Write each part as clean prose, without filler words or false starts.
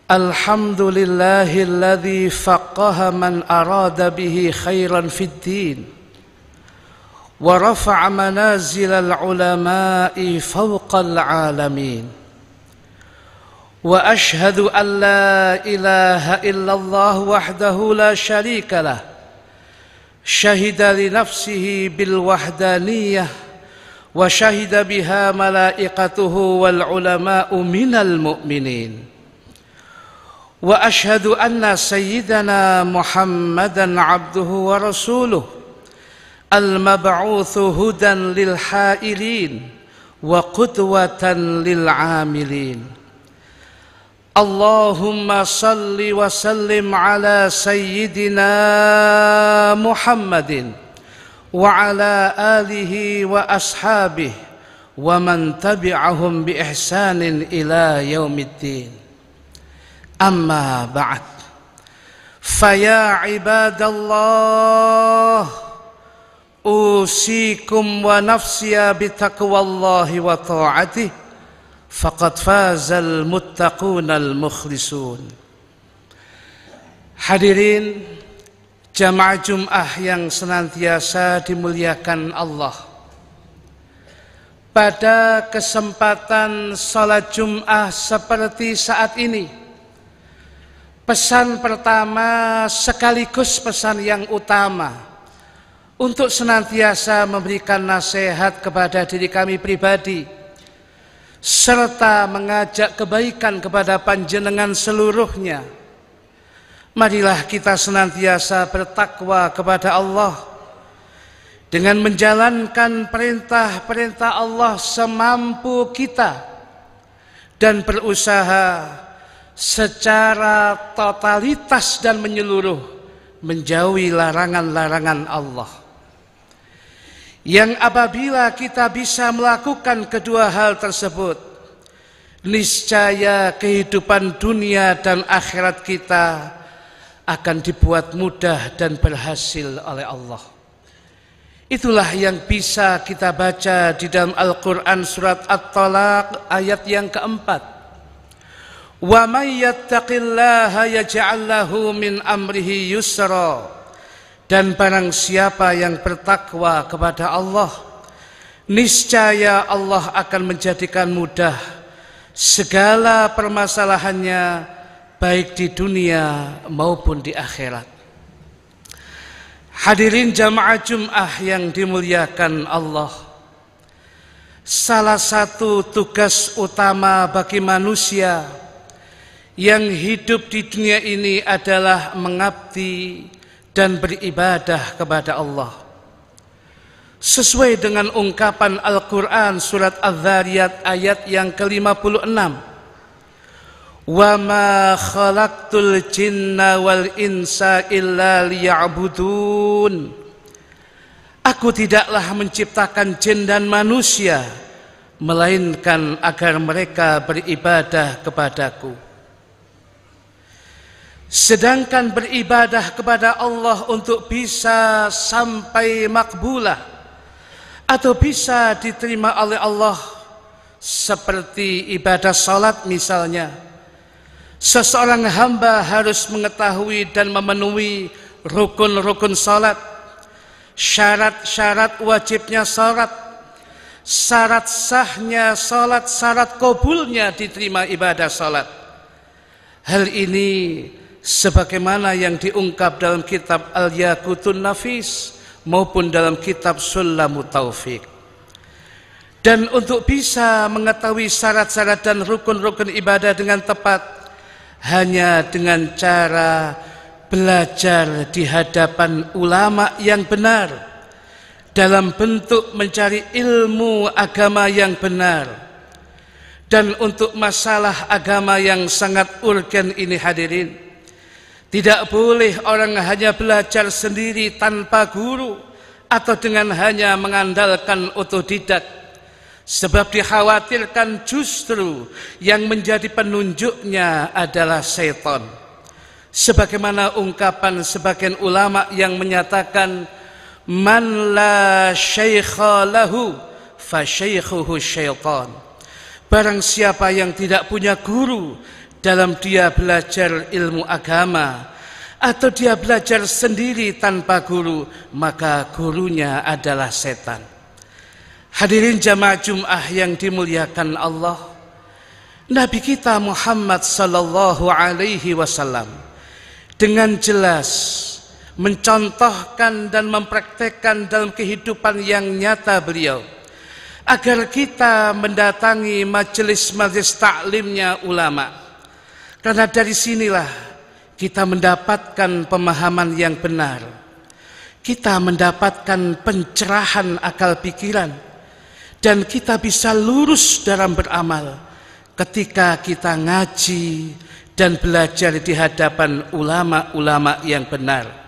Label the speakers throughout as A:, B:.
A: الحمد لله الذي فقه من أراد به خيرا في الدين ورفع منازل العلماء فوق العالمين وأشهد أن لا إله إلا الله وحده لا شريك له شهد لنفسه بالوحدانية وشهد بها ملائكته والعلماء من المؤمنين وأشهد أن سيدنا محمدًا عبده ورسوله المبعوث هدى للحائرين وقدوة للعاملين اللهم صل وسلم على سيدنا محمد وعلى آله وأصحابه ومن تبعهم بإحسان إلى يوم الدين أما بعد فيا عباد الله أوصيكم ونفسي بتقوى الله وطاعته فقد فاز المتقون المخلصون. Hadirin jamaah Jum'ah yang senantiasa dimuliakan Allah, pada kesempatan salat Jum'ah seperti saat ini, pesan pertama sekaligus pesan yang utama untuk senantiasa memberikan nasihat kepada diri kami pribadi serta mengajak kebaikan kepada panjenengan seluruhnya. Marilah kita senantiasa bertakwa kepada Allah dengan menjalankan perintah-perintah Allah semampu kita dan berusaha secara totalitas dan menyeluruh menjauhi larangan-larangan Allah. Yang apabila kita bisa melakukan kedua hal tersebut, niscaya kehidupan dunia dan akhirat kita akan dibuat mudah dan berhasil oleh Allah. Itulah yang bisa kita baca di dalam Al-Quran surat At-Talaq ayat yang keempat. Wa may yattaqillaha yaj'al lahu min amrihi yusra. Dan barang siapa yang bertakwa kepada Allah, niscaya Allah akan menjadikan mudah segala permasalahannya baik di dunia maupun di akhirat. Hadirin jamaah Jum'ah yang dimuliakan Allah, salah satu tugas utama bagi manusia yang hidup di dunia ini adalah mengabdi dan beribadah kepada Allah. Sesuai dengan ungkapan Al-Quran surat Adz-Dzariyat ayat yang ke-56. Wa ma khalaqtul jinna wal insa illa liya'budun. Aku tidaklah menciptakan jin dan manusia melainkan agar mereka beribadah kepadaku. Sedangkan beribadah kepada Allah untuk bisa sampai makbulah atau bisa diterima oleh Allah, seperti ibadah salat misalnya, seseorang hamba harus mengetahui dan memenuhi rukun-rukun salat, syarat-syarat wajibnya salat, syarat sahnya salat, syarat kabulnya diterima ibadah salat. Hal ini sebagaimana yang diungkap dalam kitab Al-Yaqutun Nafis maupun dalam kitab Sulamut Taufiq. Dan untuk bisa mengetahui syarat-syarat dan rukun-rukun ibadah dengan tepat, hanya dengan cara belajar di hadapan ulama yang benar dalam bentuk mencari ilmu agama yang benar. Dan untuk masalah agama yang sangat urgen ini hadirin, tidak boleh orang hanya belajar sendiri tanpa guru atau dengan hanya mengandalkan otodidak, sebab dikhawatirkan justru yang menjadi penunjuknya adalah setan. Sebagaimana ungkapan sebagian ulama yang menyatakan, man la syaikha lahu fa syaikhuhu syaitan. Barang siapa yang tidak punya guru dalam dia belajar ilmu agama, atau dia belajar sendiri tanpa guru, maka gurunya adalah setan. Hadirin jamaah Jum'ah yang dimuliakan Allah, Nabi kita Muhammad sallallahu alaihi wasallam dengan jelas mencontohkan dan mempraktekkan dalam kehidupan yang nyata beliau agar kita mendatangi majelis-majelis taklimnya ulama, karena dari sinilah kita mendapatkan pemahaman yang benar, kita mendapatkan pencerahan akal pikiran, dan kita bisa lurus dalam beramal ketika kita ngaji dan belajar di hadapan ulama-ulama yang benar.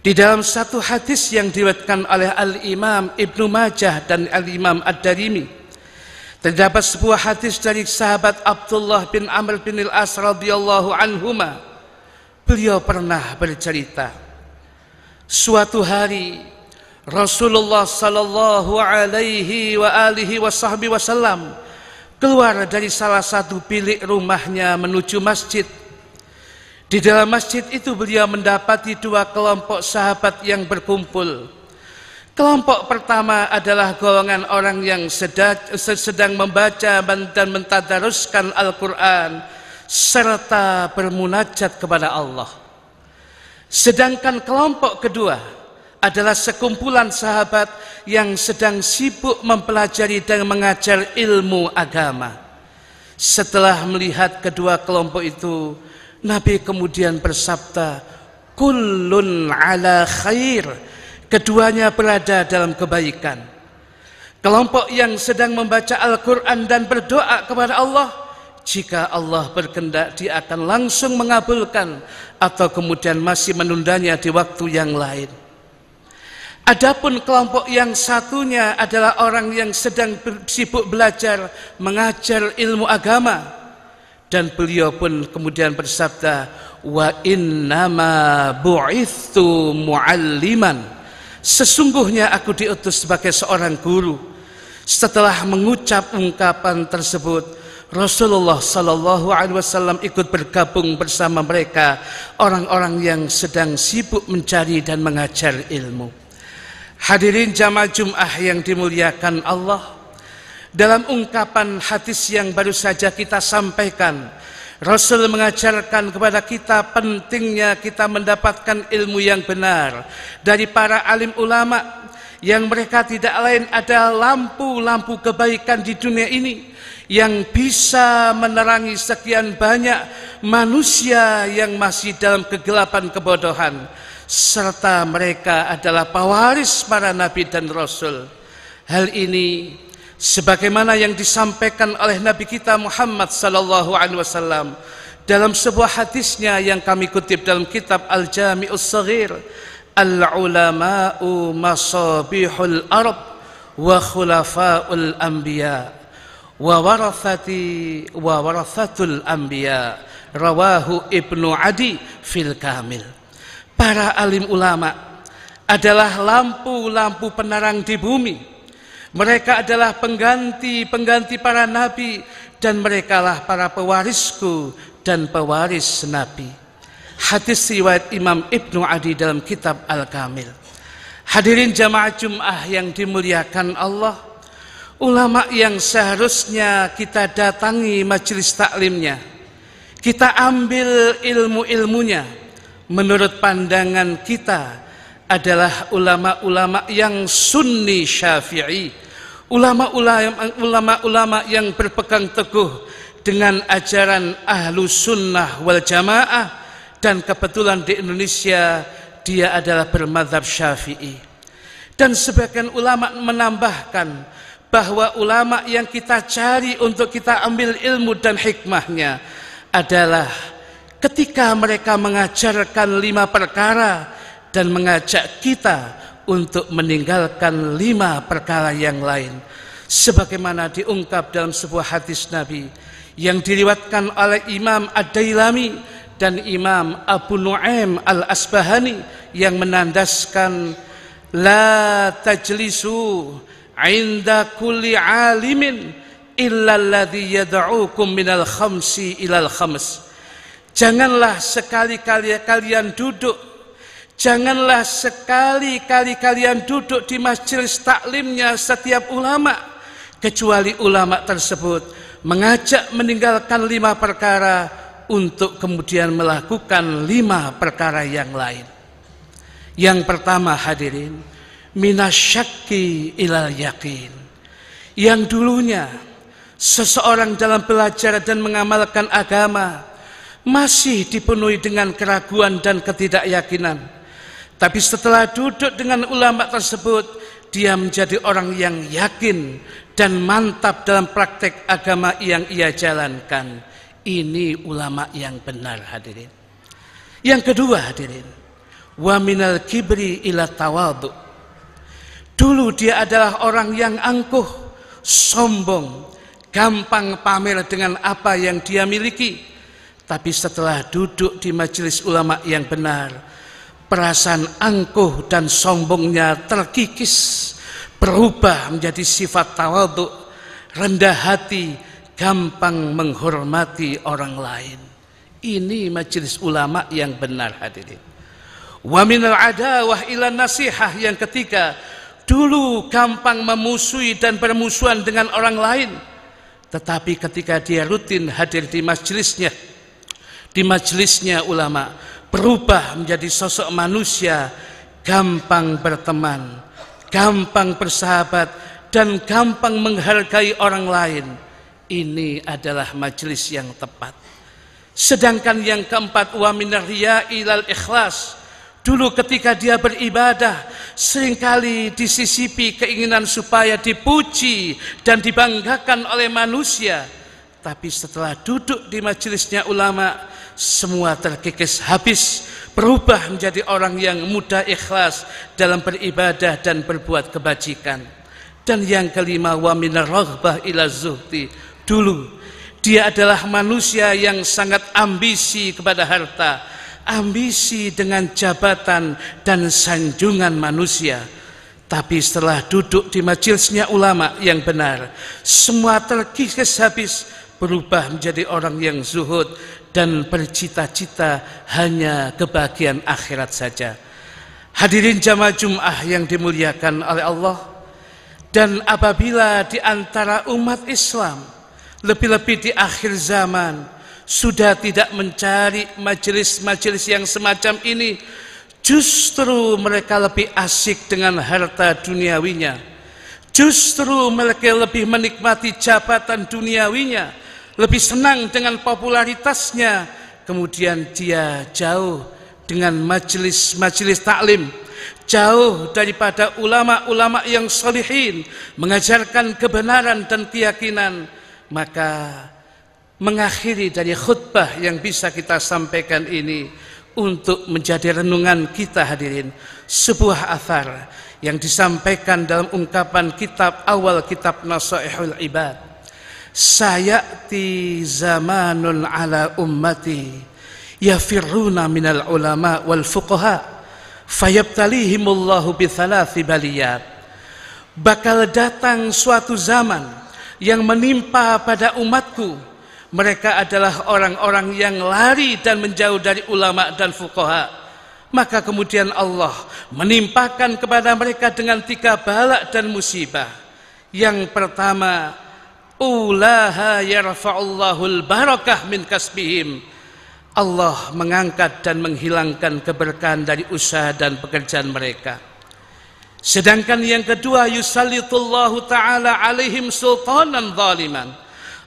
A: Di dalam satu hadis yang diriwayatkan oleh Al-Imam Ibnu Majah dan Al-Imam Ad-Darimi, terdapat sebuah hadis dari sahabat Abdullah bin Amr bin Al-As radhiyallahu anhuma. Beliau pernah bercerita, suatu hari Rasulullah sallallahu alaihi wasallam keluar dari salah satu bilik rumahnya menuju masjid. Di dalam masjid itu beliau mendapati dua kelompok sahabat yang berkumpul. Kelompok pertama adalah golongan orang yang sedang membaca dan mentadaruskan Al-Quran serta bermunajat kepada Allah. Sedangkan kelompok kedua adalah sekumpulan sahabat yang sedang sibuk mempelajari dan mengajar ilmu agama. Setelah melihat kedua kelompok itu, Nabi kemudian bersabda, kullun ala khair, keduanya berada dalam kebaikan. Kelompok yang sedang membaca Al-Quran dan berdoa kepada Allah, jika Allah berkehendak dia akan langsung mengabulkan, atau kemudian masih menundanya di waktu yang lain. Adapun kelompok yang satunya adalah orang yang sedang sibuk belajar mengajar ilmu agama, dan beliau pun kemudian bersabda, wa innama bu'ithu mu'alliman, sesungguhnya aku diutus sebagai seorang guru. Setelah mengucap ungkapan tersebut, Rasulullah sallallahu alaihi wasallam ikut bergabung bersama mereka, orang-orang yang sedang sibuk mencari dan mengajar ilmu. Hadirin jamaah Jum'ah yang dimuliakan Allah, dalam ungkapan hadis yang baru saja kita sampaikan, Rasul mengajarkan kepada kita pentingnya kita mendapatkan ilmu yang benar dari para alim ulama, yang mereka tidak lain adalah lampu-lampu kebaikan di dunia ini yang bisa menerangi sekian banyak manusia yang masih dalam kegelapan kebodohan, serta mereka adalah pewaris para nabi dan rasul. Hal ini sebagaimana yang disampaikan oleh Nabi kita Muhammad sallallahu alaihi wasallam dalam sebuah hadisnya yang kami kutip dalam kitab Al-Jami'us Shaghir, al-ulama'u masabihul arab wa khulafaul anbiya wa warathatul anbiya, rawahu Ibnu Adi fil Kamil. Para alim ulama adalah lampu-lampu penerang di bumi. Mereka adalah pengganti para nabi, dan merekalah para pewarisku dan pewaris nabi. Hadis riwayat Imam Ibnu Adi dalam kitab Al-Kamil. Hadirin jamaah Jum'ah yang dimuliakan Allah, ulama yang seharusnya kita datangi majelis taklimnya, kita ambil ilmu-ilmunya, menurut pandangan kita adalah ulama-ulama yang sunni syafi'i, ulama-ulama yang berpegang teguh dengan ajaran ahlu sunnah wal jamaah, dan kebetulan di Indonesia dia adalah bermadzhab syafi'i. Dan sebagian ulama menambahkan bahwa ulama yang kita cari untuk kita ambil ilmu dan hikmahnya adalah ketika mereka mengajarkan 5 perkara dan mengajak kita untuk meninggalkan 5 perkara yang lain, sebagaimana diungkap dalam sebuah hadis Nabi yang diriwayatkan oleh Imam Ad-Dailami dan Imam Abu Nu'aim Al-Asbahani, yang menandaskan la tajlisu inda kulli alimin illalladzi yad'ukum minal khamsi ilal khams. Janganlah sekali-kali kalian duduk, janganlah sekali-kali kalian duduk di majelis taklimnya setiap ulama, kecuali ulama tersebut mengajak meninggalkan 5 perkara untuk kemudian melakukan 5 perkara yang lain. Yang pertama hadirin, minasyakki ilal yakin. Yang dulunya seseorang dalam belajar dan mengamalkan agama masih dipenuhi dengan keraguan dan ketidakyakinan, tapi setelah duduk dengan ulama tersebut, dia menjadi orang yang yakin dan mantap dalam praktek agama yang ia jalankan. Ini ulama yang benar hadirin. Yang kedua hadirin, wa minal kibri ila tawadhu. Dulu dia adalah orang yang angkuh, sombong, gampang pamer dengan apa yang dia miliki. Tapi setelah duduk di majelis ulama yang benar, perasaan angkuh dan sombongnya terkikis, berubah menjadi sifat tawadhu, rendah hati, gampang menghormati orang lain. Ini majelis ulama yang benar hadirin. Wa minal adawah ila nasihah. Yang ketiga, dulu gampang memusuhi dan bermusuhan dengan orang lain, tetapi ketika dia rutin hadir di majelisnya ulama, berubah menjadi sosok manusia gampang berteman, gampang bersahabat, dan gampang menghargai orang lain. Ini adalah majelis yang tepat. Sedangkan yang keempat, wa minar riya ilal ikhlas. Dulu ketika dia beribadah, seringkali disisipi keinginan supaya dipuji dan dibanggakan oleh manusia. Tapi setelah duduk di majelisnya ulama, semua terkikis habis, berubah menjadi orang yang mudah ikhlas dalam beribadah dan berbuat kebajikan. Dan yang kelima, wa minar raghbah ila zuhdi. Dulu dia adalah manusia yang sangat ambisi kepada harta, ambisi dengan jabatan dan sanjungan manusia. Tapi setelah duduk di majelisnya ulama yang benar, semua terkikis habis, berubah menjadi orang yang zuhud dan bercita-cita hanya kebahagiaan akhirat saja. Hadirin jamaah Jum'ah yang dimuliakan oleh Allah, dan apabila di antara umat Islam, lebih-lebih di akhir zaman, sudah tidak mencari majelis-majelis yang semacam ini, justru mereka lebih asik dengan harta duniawinya, justru mereka lebih menikmati jabatan duniawinya, lebih senang dengan popularitasnya. Kemudian dia jauh dengan majelis-majelis taklim, jauh daripada ulama-ulama yang sholihin mengajarkan kebenaran dan keyakinan. Maka mengakhiri dari khutbah yang bisa kita sampaikan ini, untuk menjadi renungan kita hadirin, sebuah athar yang disampaikan dalam ungkapan awal kitab Nasaihul Ibad. Sayati zamanun ala ummati yafirruna minal ulama wal fuqaha fayabtalihimullahu bithalathi baliyat. Bakal datang suatu zaman yang menimpa pada umatku, mereka adalah orang-orang yang lari dan menjauh dari ulama dan fuqaha. Maka kemudian Allah menimpakan kepada mereka dengan 3 bala dan musibah. Yang pertama, ulaha yarfa'ullahul barakah min kasbihim. Allah mengangkat dan menghilangkan keberkahan dari usaha dan pekerjaan mereka. Sedangkan yang kedua, yusallitullahu ta'ala alaihim sultanan zaliman.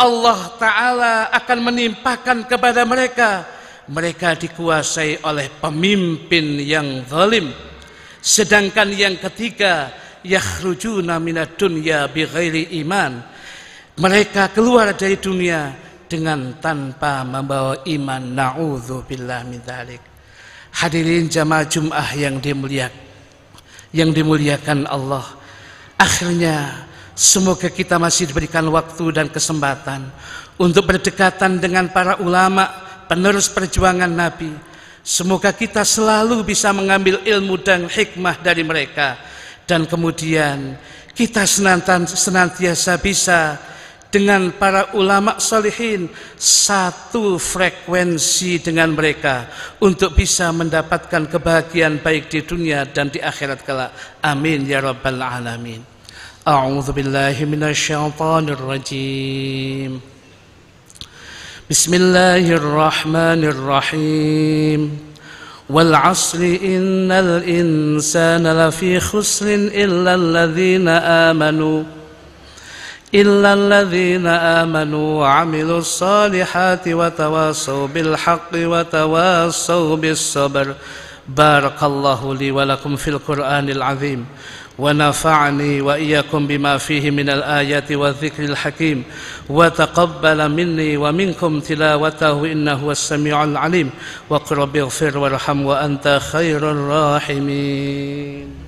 A: Allah Ta'ala akan menimpakan kepada mereka, mereka dikuasai oleh pemimpin yang zalim. Sedangkan yang ketiga, yakhrujuna minad dunya bighairi iman. Mereka keluar dari dunia dengan tanpa membawa iman. Na'udzubillah min dzalik. Hadirin jamaah Jum'ah yang dimuliakan Allah. Akhirnya semoga kita masih diberikan waktu dan kesempatan untuk berdekatan dengan para ulama, penerus perjuangan Nabi. Semoga kita selalu bisa mengambil ilmu dan hikmah dari mereka, dan kemudian kita senantiasa bisa dengan para ulama salihin, satu frekuensi dengan mereka untuk bisa mendapatkan kebahagiaan baik di dunia dan di akhirat kelak. Amin ya rabbal alamin. A'udzu billahi minasyaitonir rajim. Bismillahirrahmanirrahim. Wal 'asri innal insana lafi khusrin illa alladhina amanu wa 'amilus salihati wa tawasaw bil haqqi wa tawasaw bis sabr. Barakallahu li wa lakum fil Qur'anil 'azim wa nafa'ani wa iyyakum bima fihi minal ayati wadh-dhikril hakim wa taqabbala minni wa minkum tilawatahu innahu was-sami'ul 'alim wa qul rabbighfir warham wa anta khairur rahimin.